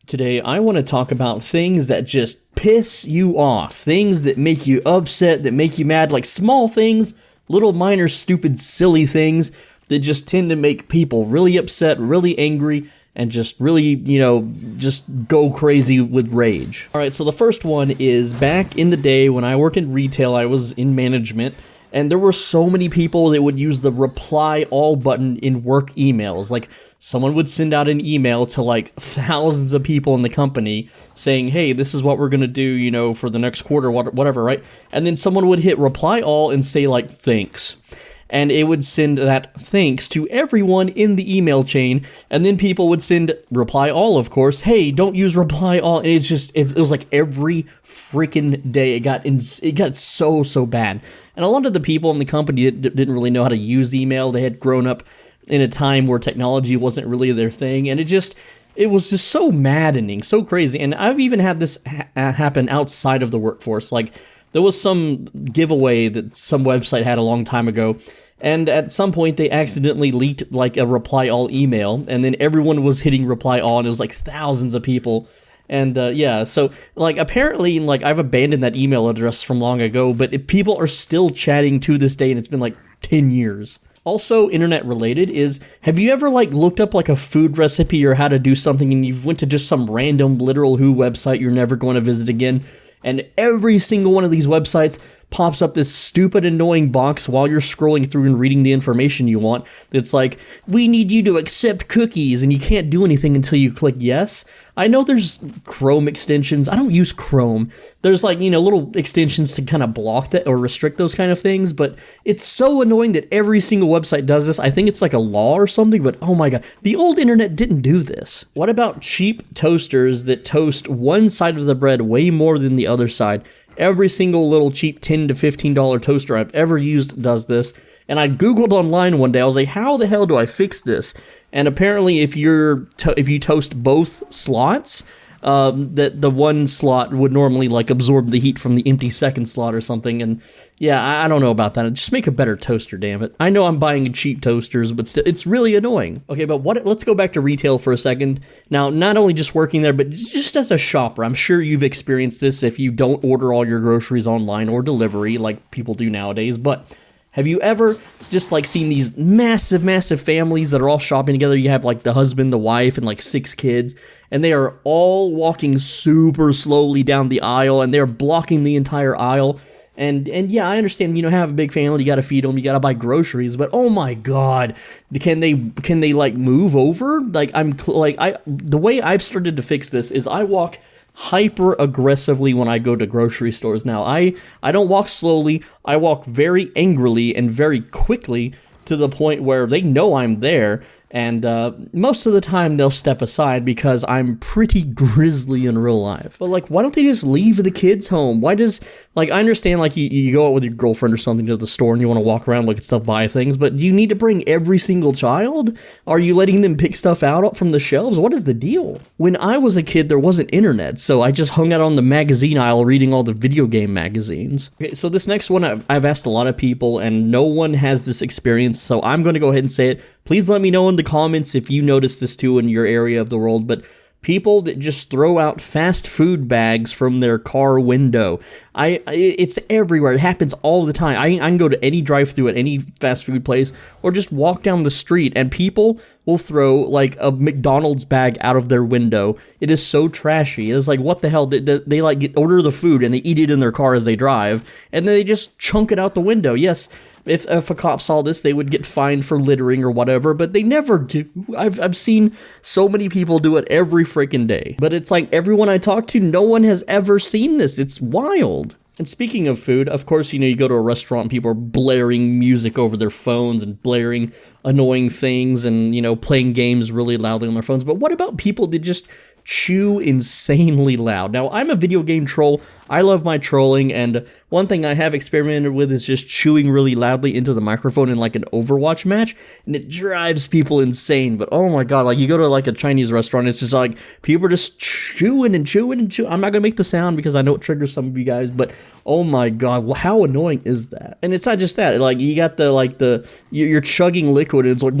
Today, I want to talk about things that just piss you off, things that make you upset, that make you mad, like small things, little minor, stupid, silly things that just tend to make people really upset, really angry, and just really, just go crazy with rage. Alright, so the first one is back in the day when I worked in retail, I was in management, and there were so many people that would use the reply all button in work emails. Like, someone would send out an email to like thousands of people in the company saying, hey, this is what we're gonna do, for the next quarter, whatever, right? And then someone would hit reply all and say like, thanks. And it would send that thanks to everyone in the email chain, and then people would send reply all, of course, hey, don't use reply all, and it was like every freaking day. It got so bad. And a lot of the people in the company didn't really know how to use email. They had grown up in a time where technology wasn't really their thing, and it was just so maddening, so crazy. And I've even had this happen outside of the workforce. Like, there was some giveaway that some website had a long time ago, and at some point they accidentally leaked like a reply all email, and then everyone was hitting reply all, and it was like thousands of people. And yeah, so like apparently like I've abandoned that email address from long ago, but people are still chatting to this day, and it's been like 10 years. Also, internet related is, have you ever like looked up like a food recipe or how to do something, and you've went to just some random literal who website you're never going to visit again, and every single one of these websites pops up this stupid annoying box while you're scrolling through and reading the information you want that's like, we need you to accept cookies, and you can't do anything until you click yes. I know there's Chrome extensions. I don't use Chrome. There's like, little extensions to kind of block that or restrict those kind of things, but it's so annoying that every single website does this. I think it's like a law or something, but oh my god, the old internet didn't do this. What about cheap toasters that toast one side of the bread way more than the other side? Every single little cheap $10 to $15 toaster I've ever used does this. And I googled online one day, I was like, how the hell do I fix this? And apparently if you toast both slots, that the one slot would normally like absorb the heat from the empty second slot or something. And yeah, I don't know about that. Just make a better toaster, damn it. I know I'm buying cheap toasters, but still, it's really annoying. Okay, but let's go back to retail for a second. Now, not only just working there, but just as a shopper, I'm sure you've experienced this if you don't order all your groceries online or delivery like people do nowadays, but have you ever just like seen these massive families that are all shopping together? You have like the husband, the wife, and like 6 kids, and they are all walking super slowly down the aisle, and they're blocking the entire aisle. And yeah, I understand, have a big family, you gotta feed them, you gotta buy groceries, but oh my god, can they like move over? Like the way I've started to fix this is I walk hyper aggressively when I go to grocery stores now. I don't walk slowly, I walk very angrily and very quickly to the point where they know I'm there, and most of the time they'll step aside because I'm pretty grisly in real life. But like, why don't they just leave the kids home? Why does, like, I understand like you go out with your girlfriend or something to the store and you want to walk around, look at stuff, buy things, but do you need to bring every single child? Are you letting them pick stuff out from the shelves? What is the deal? When I was a kid, there wasn't internet, so I just hung out on the magazine aisle reading all the video game magazines. Okay, so this next one I've asked a lot of people, and no one has this experience, so I'm going to go ahead and say it. Please let me know in the comments if you notice this too in your area of the world, but people that just throw out fast food bags from their car window. It's everywhere. It happens all the time. I can go to any drive-thru at any fast food place or just walk down the street, and people will throw like a McDonald's bag out of their window. It is so trashy. It's like, what the hell? They like order the food and they eat it in their car as they drive, and then they just chunk it out the window. Yes, if a cop saw this, they would get fined for littering or whatever, but they never do. I've seen so many people do it every freaking day. But it's like everyone I talk to, no one has ever seen this. It's wild. And speaking of food, of course, you go to a restaurant and people are blaring music over their phones and blaring annoying things and, playing games really loudly on their phones. But what about people that just chew insanely loud? Now, I'm a video game troll. I love my trolling, and one thing I have experimented with is just chewing really loudly into the microphone in like an Overwatch match, and it drives people insane. But oh my god, like you go to like a Chinese restaurant, it's just like people are just chewing and chewing and chewing. I'm not gonna make the sound because I know it triggers some of you guys, but oh my god, how annoying is that? And it's not just that, like you got you're chugging liquid and it's like,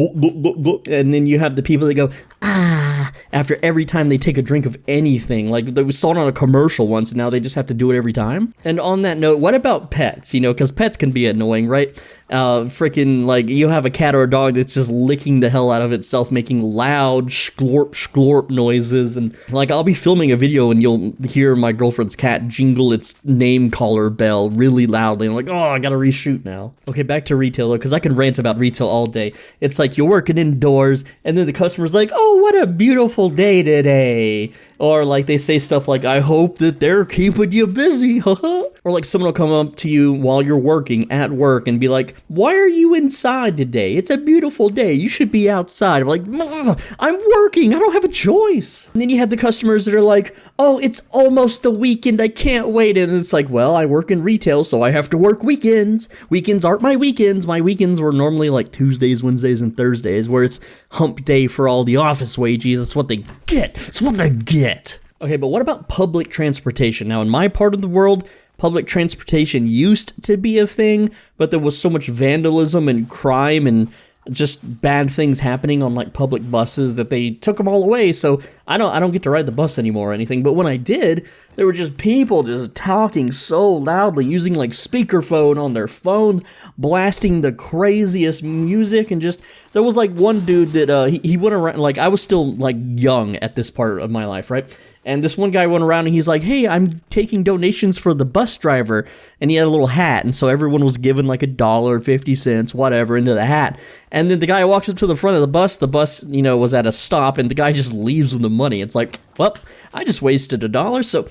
and then you have the people that go, ah, after every time they take a drink of anything. Like, they saw it on a commercial once, and now they just have to do it every time. And on that note, what about pets? You know, because pets can be annoying, right? Freaking, like, you have a cat or a dog that's just licking the hell out of itself, making loud shlorp shlorp noises, and, like, I'll be filming a video and you'll hear my girlfriend's cat jingle its name caller bell really loudly. I'm like, oh, I gotta reshoot now. Okay, back to retail, because I can rant about retail all day. It's like you're working indoors, and then the customer's like, oh, what a beautiful day today. Or, like, they say stuff like, I hope that they're keeping you busy, Or, like, someone will come up to you while you're working at work and be like, why are you inside today? It's a beautiful day. You should be outside. I'm like, I'm working. I don't have a choice. And then you have the customers that are like, oh, it's almost the weekend. I can't wait. And it's like, well, I work in retail, so I have to work weekends. Weekends aren't my weekends. My weekends were normally like Tuesdays, Wednesdays, and Thursdays, where it's hump day for all the office wages. That's what they get. It's what they get. Okay, but what about public transportation? Now, in my part of the world, public transportation used to be a thing, but there was so much vandalism and crime and just bad things happening on, like, public buses that they took them all away. So I don't get to ride the bus anymore or anything. But when I did, there were just people just talking so loudly, using, like, speakerphone on their phones, blasting the craziest music, and just, there was, like, one dude that he went around, like, I was still, like, young at this part of my life, right? And this one guy went around and he's like, hey, I'm taking donations for the bus driver. And he had a little hat. And so everyone was given like $1, 50 cents, whatever, into the hat. And then the guy walks up to the front of the bus, you know, was at a stop, and the guy just leaves with the money. It's like, well, I just wasted $1. So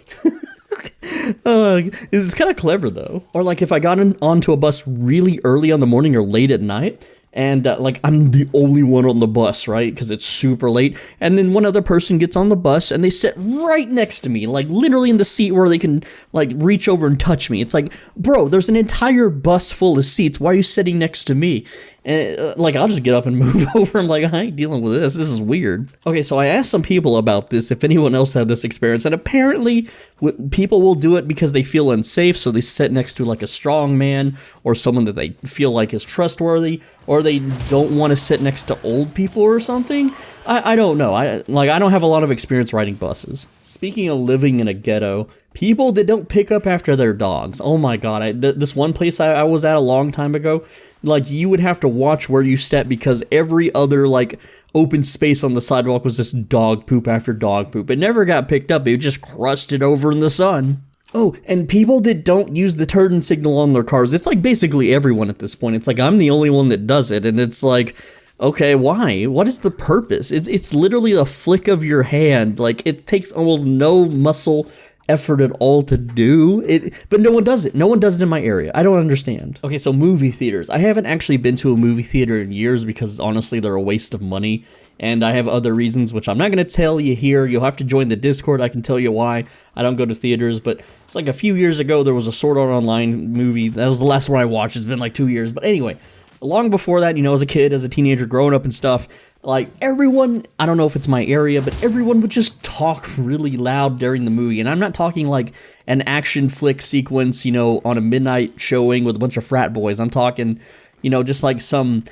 it's kind of clever, though. Or like if I got onto a bus really early on the morning or late at night, and, like, I'm the only one on the bus, right? Because it's super late. And then one other person gets on the bus, and they sit right next to me, like, literally in the seat where they can, like, reach over and touch me. It's like, bro, there's an entire bus full of seats. Why are you sitting next to me? And, like, I'll just get up and move over. I'm like, I ain't dealing with this. This is weird. Okay, so I asked some people about this, if anyone else had this experience, and apparently people will do it because they feel unsafe, so they sit next to, like, a strong man or someone that they feel like is trustworthy, or they don't want to sit next to old people or something. I don't know. I don't have a lot of experience riding buses. Speaking of living in a ghetto, people that don't pick up after their dogs. Oh my god, this one place I was at a long time ago, like, you would have to watch where you step because every other, like, open space on the sidewalk was just dog poop after dog poop. It never got picked up. It just crusted over in the sun. Oh, and people that don't use the turn signal on their cars, it's like basically everyone at this point. It's like I'm the only one that does it, and it's like, okay, why? What is the purpose? It's literally a flick of your hand. Like, it takes almost no muscle effort at all to do it, but no one does it. No one does it in my area. I don't understand. Okay, so movie theaters. I haven't actually been to a movie theater in years because honestly they're a waste of money, and I have other reasons which I'm not going to tell you here. You'll have to join the Discord. I can tell you why I don't go to theaters, but it's like a few years ago there was a Sword Art Online movie. That was the last one I watched. It's been like 2 years, but anyway, long before that, you know, as a kid, as a teenager, growing up and stuff, like, everyone, I don't know if it's my area, but everyone would just talk really loud during the movie. And I'm not talking like an action flick sequence, you know, on a midnight showing with a bunch of frat boys. I'm talking, you know, just like some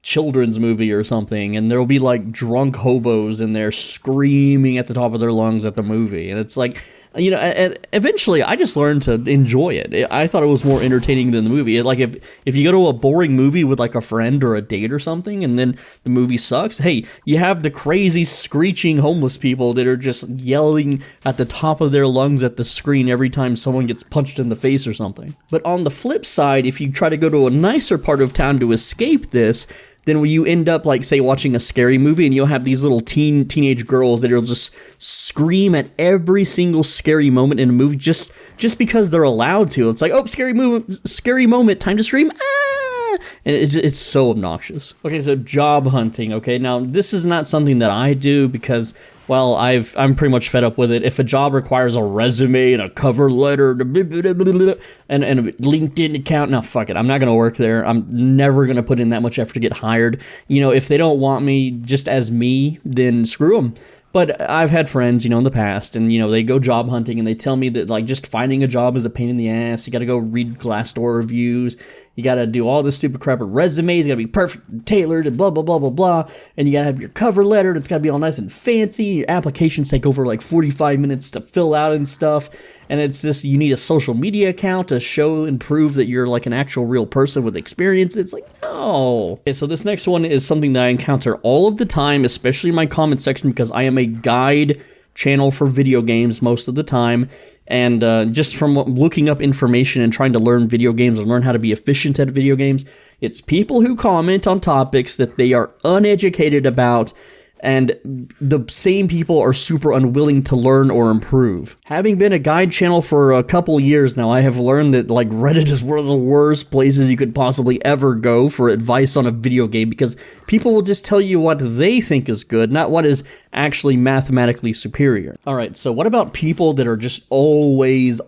children's movie or something. And there'll be like drunk hobos in there screaming at the top of their lungs at the movie. And it's like, you know, eventually I just learned to enjoy it. I thought it was more entertaining than the movie. Like, if you go to a boring movie with like a friend or a date or something, and then the movie sucks, hey, you have the crazy screeching homeless people that are just yelling at the top of their lungs at the screen every time someone gets punched in the face or something. But on the flip side, if you try to go to a nicer part of town to escape this, then when you end up, like, say, watching a scary movie, and you'll have these little teenage girls that will just scream at every single scary moment in a movie just because they're allowed to. It's like, oh, scary moment, time to scream, ah! And it's so obnoxious. Okay, so job hunting, okay? Now, this is not something that I do because, well, I'm pretty much fed up with it. If a job requires a resume and a cover letter and a LinkedIn account, no, fuck it. I'm not going to work there. I'm never going to put in that much effort to get hired. You know, if they don't want me just as me, then screw them. But I've had friends, you know, in the past, and, you know, they go job hunting, and they tell me that, like, just finding a job is a pain in the ass. You got to go read Glassdoor reviews. You gotta do all this stupid crap with resumes. You gotta be perfect, tailored, and blah, blah, blah, blah, blah. And you gotta have your cover letter, and it's gotta be all nice and fancy. Your applications take over like 45 minutes to fill out and stuff. And it's this, you need a social media account to show and prove that you're like an actual real person with experience. It's like, no. Okay, so this next one is something that I encounter all of the time, especially in my comment section, because I am a guide channel for video games most of the time. And just from looking up information and trying to learn video games and learn how to be efficient at video games, it's people who comment on topics that they are uneducated about, and the same people are super unwilling to learn or improve. Having been a guide channel for a couple years now, I have learned that like Reddit is one of the worst places you could possibly ever go for advice on a video game, because people will just tell you what they think is good, not what is actually mathematically superior. Alright, so what about people that are just always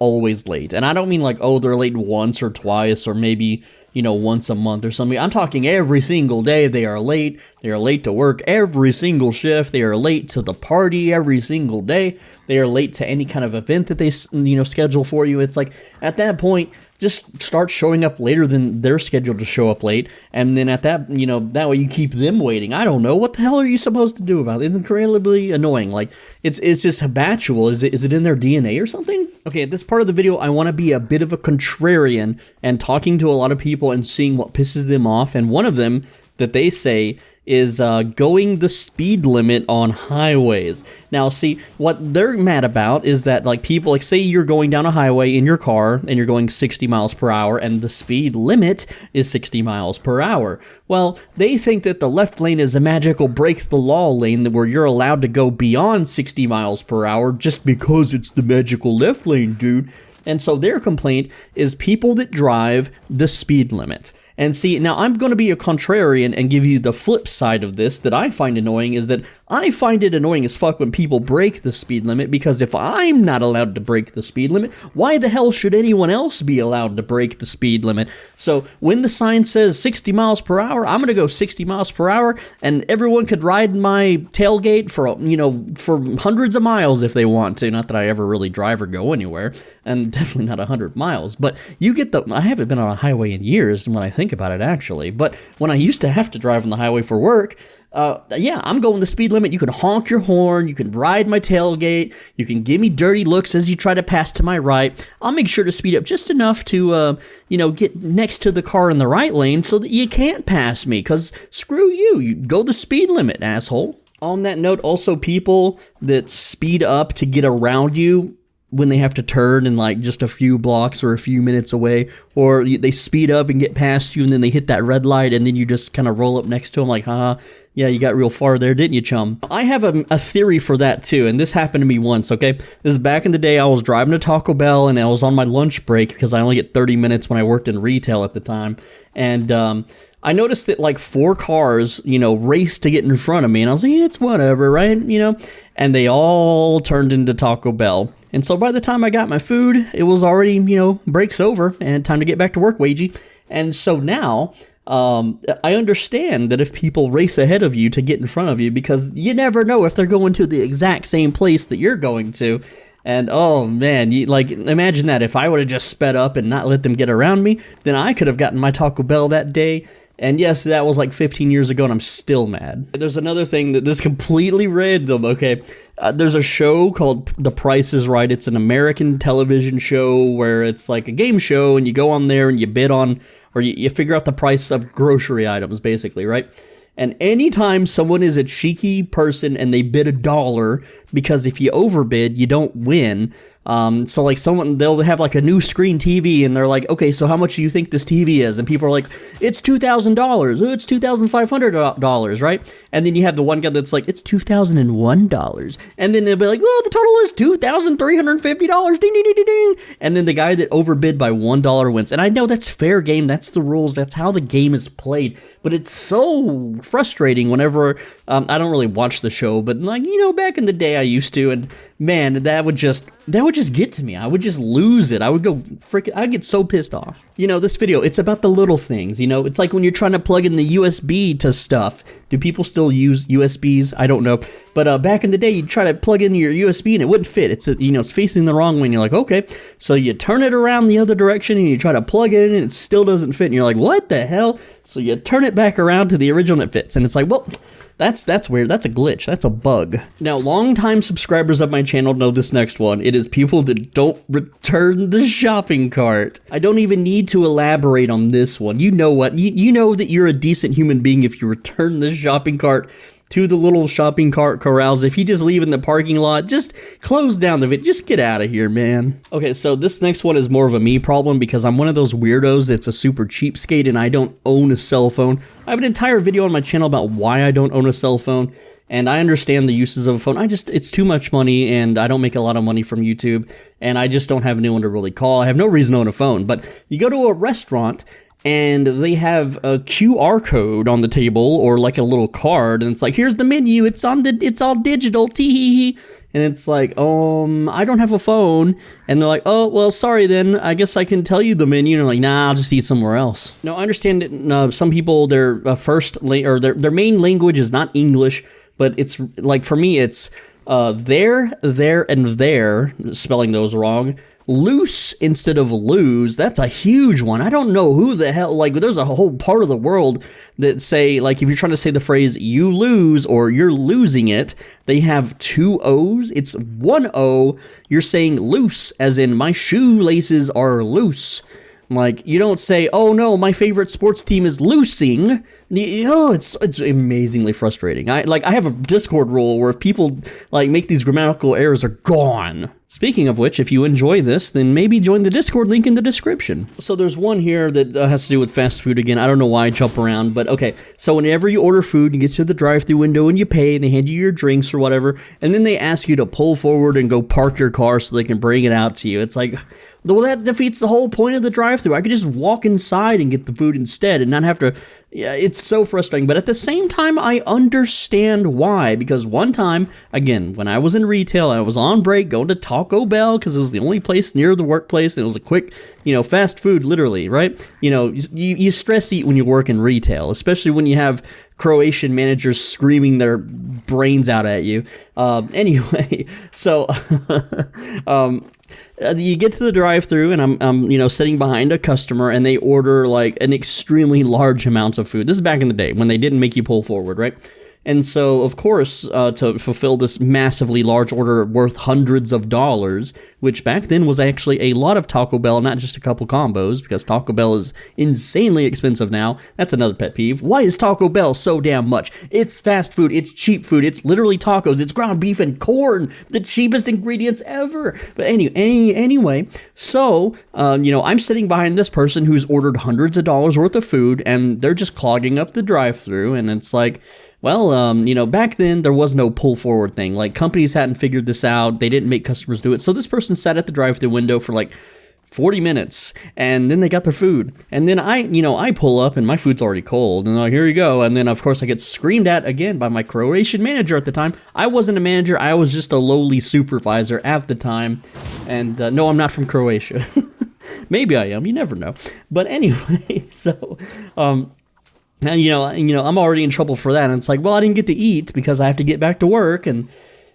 late? And I don't mean like, oh, they're late once or twice or maybe, you know, once a month or something. I'm talking every single day they are late. They are late to work every single shift. They are late to the party every single day. They are late to any kind of event that they, you know, schedule for you. It's like, at that point, just start showing up later than they're scheduled to show up late, and then at that, you know, that way you keep them waiting. I don't know, what the hell are you supposed to do about it? It's incredibly annoying. Like, it's just habitual. Is it in their DNA or something? Okay, at this part of the video, I want to be a bit of a contrarian and talking to a lot of people and seeing what pisses them off, and one of them that they say is going the speed limit on highways. Now, see, what they're mad about is that, like, people, like, say you're going down a highway in your car and you're going 60 miles per hour and the speed limit is 60 miles per hour. Well, they think that the left lane is a magical break-the-law lane where you're allowed to go beyond 60 miles per hour just because it's the magical left lane, dude. And so their complaint is people that drive the speed limit. And see, now I'm going to be a contrarian and give you the flip side of this that I find annoying, is that I find it annoying as fuck when people break the speed limit, because if I'm not allowed to break the speed limit, why the hell should anyone else be allowed to break the speed limit? So when the sign says 60 miles per hour, I'm going to go 60 miles per hour, and everyone could ride my tailgate for, you know, for hundreds of miles if they want to. Not that I ever really drive or go anywhere, and definitely not 100 miles, but you get the, I haven't been on a highway in years when I think about it, actually, but when I used to have to drive on the highway for work, yeah, I'm going the speed limit. You can honk your horn, you can ride my tailgate, you can give me dirty looks as you try to pass to my right. I'll make sure to speed up just enough to, you know, get next to the car in the right lane so that you can't pass me, because screw you, you go the speed limit, asshole. On that note, also people that speed up to get around you when they have to turn in like just a few blocks or a few minutes away, or they speed up and get past you and then they hit that red light and then you just kind of roll up next to them like, yeah, you got real far there, didn't you, chum? I have a theory for that too, and this happened to me once, okay? This is back in the day. I was driving to Taco Bell and I was on my lunch break because I only get 30 minutes when I worked in retail at the time, and I noticed that like 4 cars, you know, raced to get in front of me, and I was like, yeah, it's whatever, right? You know, and they all turned into Taco Bell. And so by the time I got my food, it was already, you know, break's over and time to get back to work, wagey. And so now, I understand that if people race ahead of you to get in front of you, because you never know if they're going to the exact same place that you're going to. And oh man, like, imagine that if I would have just sped up and not let them get around me, then I could have gotten my Taco Bell that day. And yes, that was like 15 years ago and I'm still mad. There's another thing that is completely random, okay? There's a show called The Price is Right. It's an American television show where it's like a game show and you go on there and you bid on, or you figure out the price of grocery items, basically, right? And anytime someone is a cheeky person and they bid $1, because if you overbid, you don't win. So like they'll have like a new screen TV and they're like, okay, so how much do you think this TV is? And people are like, it's $2,000. It's $2,500, right? And then you have the one guy that's like, it's $2,001. And then they'll be like, oh, the total is $2,350. Ding, ding, ding, ding, ding. And then the guy that overbid by $1 wins. And I know that's fair game. That's the rules. That's how the game is played. But it's so frustrating whenever, I don't really watch the show, but like, you know, back in the day I used to, and man, that would just that would just get to me. I would just lose it. I would go freaking, I'd get so pissed off. You know, this video, it's about the little things, you know, it's like when you're trying to plug in the USB to stuff. Do people still use USBs? I don't know. But back in the day, you'd try to plug in your USB and it wouldn't fit. It's, you know, it's facing the wrong way and you're like, okay. So you turn it around the other direction and you try to plug it in and it still doesn't fit. And you're like, what the hell? So you turn it back around to the original and it fits. And it's like, well, that's weird. That's a glitch. That's a bug. Now, longtime subscribers of my channel know this next one. It is people that don't return the shopping cart. I don't even need to elaborate on this one. You know what? You know that you're a decent human being if you return the shopping cart to the little shopping cart corrals. If you just leave in the parking lot, just close down the video. Just get out of here, man. Okay, so this next one is more of a me problem because I'm one of those weirdos that's a super cheapskate and I don't own a cell phone. I have an entire video on my channel about why I don't own a cell phone, and I understand the uses of a phone. It's too much money and I don't make a lot of money from YouTube and I just don't have anyone to really call. I have no reason to own a phone, but you go to a restaurant and they have a QR code on the table or like a little card and it's like, here's the menu, it's all digital, tee-hee-hee. And it's like, I don't have a phone. And they're like, oh, well, sorry then, I guess I can tell you the menu. And I'm like, nah, I'll just eat somewhere else. Now, I understand that some people, their their main language is not English, but it's like, for me, it's there, and there, spelling those wrong. Loose instead of lose, that's a huge one. I don't know who the hell, like, there's a whole part of the world that say, like, if you're trying to say the phrase you lose or you're losing it, they have two O's. It's one O. You're saying loose, as in my shoelaces are loose. Like, you don't say, oh no, my favorite sports team is losing. Oh, it's amazingly frustrating. I have a Discord rule where if people like make these grammatical errors are gone. Speaking of which, if you enjoy this, then maybe join the Discord link in the description. So there's one here that has to do with fast food again. I don't know why I jump around, but okay. So whenever you order food, you get to the drive-thru window and you pay, and they hand you your drinks or whatever, and then they ask you to pull forward and go park your car so they can bring it out to you. It's like, well, that defeats the whole point of the drive-thru. I could just walk inside and get the food instead and not have to. Yeah, it's so frustrating. But at the same time, I understand why. Because one time, again, when I was in retail, I was on break going to Taco Bell because it was the only place near the workplace, and it was a quick, fast food, literally, right? You stress eat when you work in retail, especially when you have Croatian managers screaming their brains out at you. Anyway, so you get to the drive-thru and I'm sitting behind a customer and they order like an extremely large amount of food. This is back in the day when they didn't make you pull forward, right? And so, of course, to fulfill this massively large order worth hundreds of dollars, which back then was actually a lot of Taco Bell, not just a couple combos, because Taco Bell is insanely expensive now. That's another pet peeve. Why is Taco Bell so damn much? It's fast food, it's cheap food, it's literally tacos, it's ground beef and corn, the cheapest ingredients ever. But anyway, so, I'm sitting behind this person who's ordered hundreds of dollars worth of food, and they're just clogging up the drive-thru, and it's like, well, back then there was no pull forward thing. Like, companies hadn't figured this out. They didn't make customers do it. So this person sat at the drive-thru window for like 40 minutes, and then they got their food. And then I pull up and my food's already cold, and I'm like, here you go. And then of course I get screamed at again by my Croatian manager at the time. I wasn't a manager. I was just a lowly supervisor at the time. And no, I'm not from Croatia. Maybe I am. You never know. But anyway, so, and, I'm already in trouble for that, and it's like, well, I didn't get to eat because I have to get back to work, and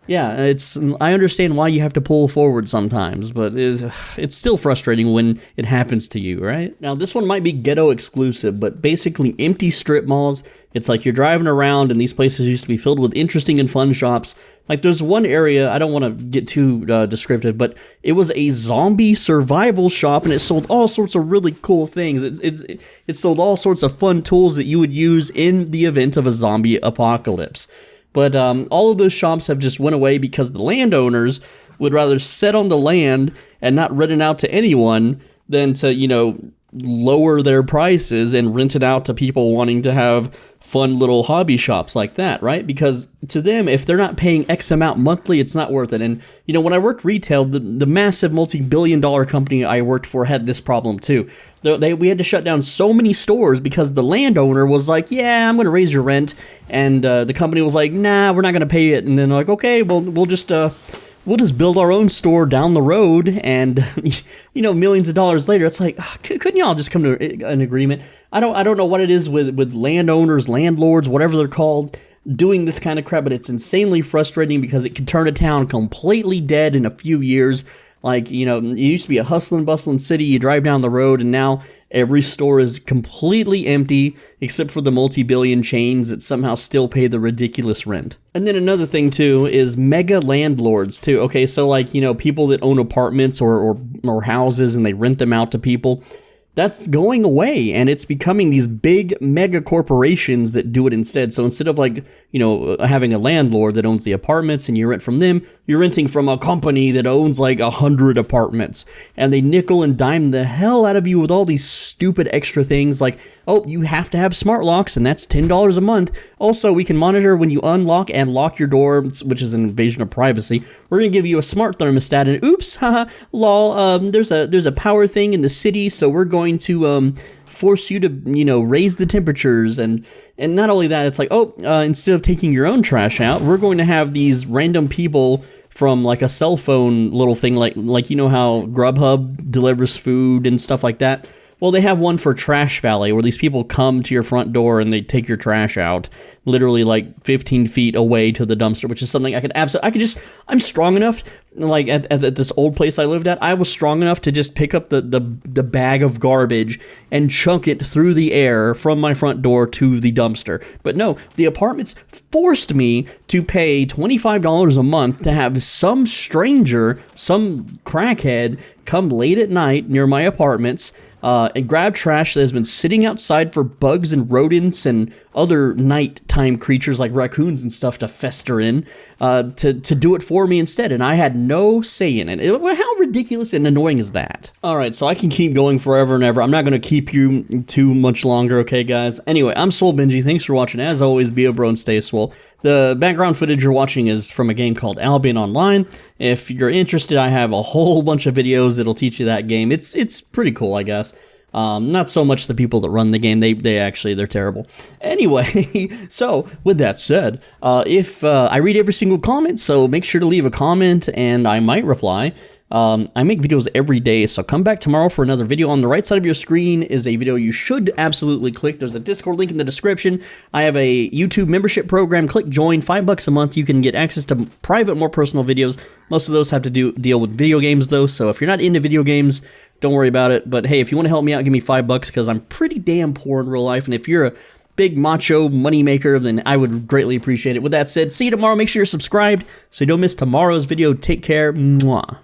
yeah, I understand why you have to pull forward sometimes, but it's still frustrating when it happens to you, right? Now, this one might be ghetto exclusive, but basically empty strip malls. It's like you're driving around, and these places used to be filled with interesting and fun shops. Like, there's one area, I don't want to get too descriptive, but it was a zombie survival shop, and it sold all sorts of really cool things. It sold all sorts of fun tools that you would use in the event of a zombie apocalypse. But all of those shops have just went away because the landowners would rather sit on the land and not rent it out to anyone than to, lower their prices and rent it out to people wanting to have fun little hobby shops like that, right? Because to them, if they're not paying X amount monthly, it's not worth it. And, when I worked retail, the massive multi-billion-dollar company I worked for had this problem too. We had to shut down so many stores because the landowner was like, yeah, I'm going to raise your rent. And the company was like, nah, we're not going to pay it. And then they're like, okay, well, we'll just we'll just build our own store down the road, and you know, millions of dollars later, it's like, couldn't y'all just come to an agreement? I don't know what it is with landowners, landlords, whatever they're called, doing this kind of crap, but it's insanely frustrating because it can turn a town completely dead in a few years. Like, you know, it used to be a hustling, bustling city. You drive down the road, and now every store is completely empty, except for the multi-billion chains that somehow still pay the ridiculous rent. And then another thing, too, is mega landlords, too. Okay, so, like, you know, people that own apartments or houses, and they rent them out to people. That's going away, and it's becoming these big mega corporations that do it instead. So instead of, like, you know, having a landlord that owns the apartments and you rent from them, you're renting from a company that owns like 100 apartments, and they nickel and dime the hell out of you with all these stupid extra things like, oh, you have to have smart locks, and that's $10 a month. Also, we can monitor when you unlock and lock your door, which is an invasion of privacy. We're going to give you a smart thermostat, and oops, haha, lol, there's a power thing in the city, so we're going to force you to, you know, raise the temperatures. And not only that, it's like, oh, instead of taking your own trash out, we're going to have these random people from like a cell phone little thing, like you know how Grubhub delivers food and stuff like that. Well, they have one for Trash Valley, where these people come to your front door and they take your trash out, literally like 15 feet away to the dumpster, which is something I'm strong enough, like at this old place I lived at, I was strong enough to just pick up the bag of garbage and chunk it through the air from my front door to the dumpster. But no, the apartments forced me to pay $25 a month to have some stranger, some crackhead, come late at night near my apartments, and grab trash that has been sitting outside for bugs and rodents and other nighttime creatures like raccoons and stuff to fester in, to do it for me instead, and I had no say in it. How ridiculous and annoying is that? Alright, so I can keep going forever and ever. I'm not going to keep you too much longer, okay, guys? Anyway, I'm Swole Benji. Thanks for watching. As always, be a bro and stay swole. The background footage you're watching is from a game called Albion Online. If you're interested, I have a whole bunch of videos that'll teach you that game. It's pretty cool, I guess. Not so much the people that run the game, they're terrible. Anyway, so, with that said, if I read every single comment, so make sure to leave a comment, and I might reply. I make videos every day, so come back tomorrow for another video. On the right side of your screen is a video you should absolutely click. There's a Discord link in the description. I have a YouTube membership program. Click join, $5 a month. You can get access to private, more personal videos. Most of those have to deal with video games, though, so if you're not into video games, don't worry about it. But hey, if you want to help me out, give me $5, because I'm pretty damn poor in real life, and if you're a big macho moneymaker, then I would greatly appreciate it. With that said, see you tomorrow. Make sure you're subscribed so you don't miss tomorrow's video. Take care. Mwah.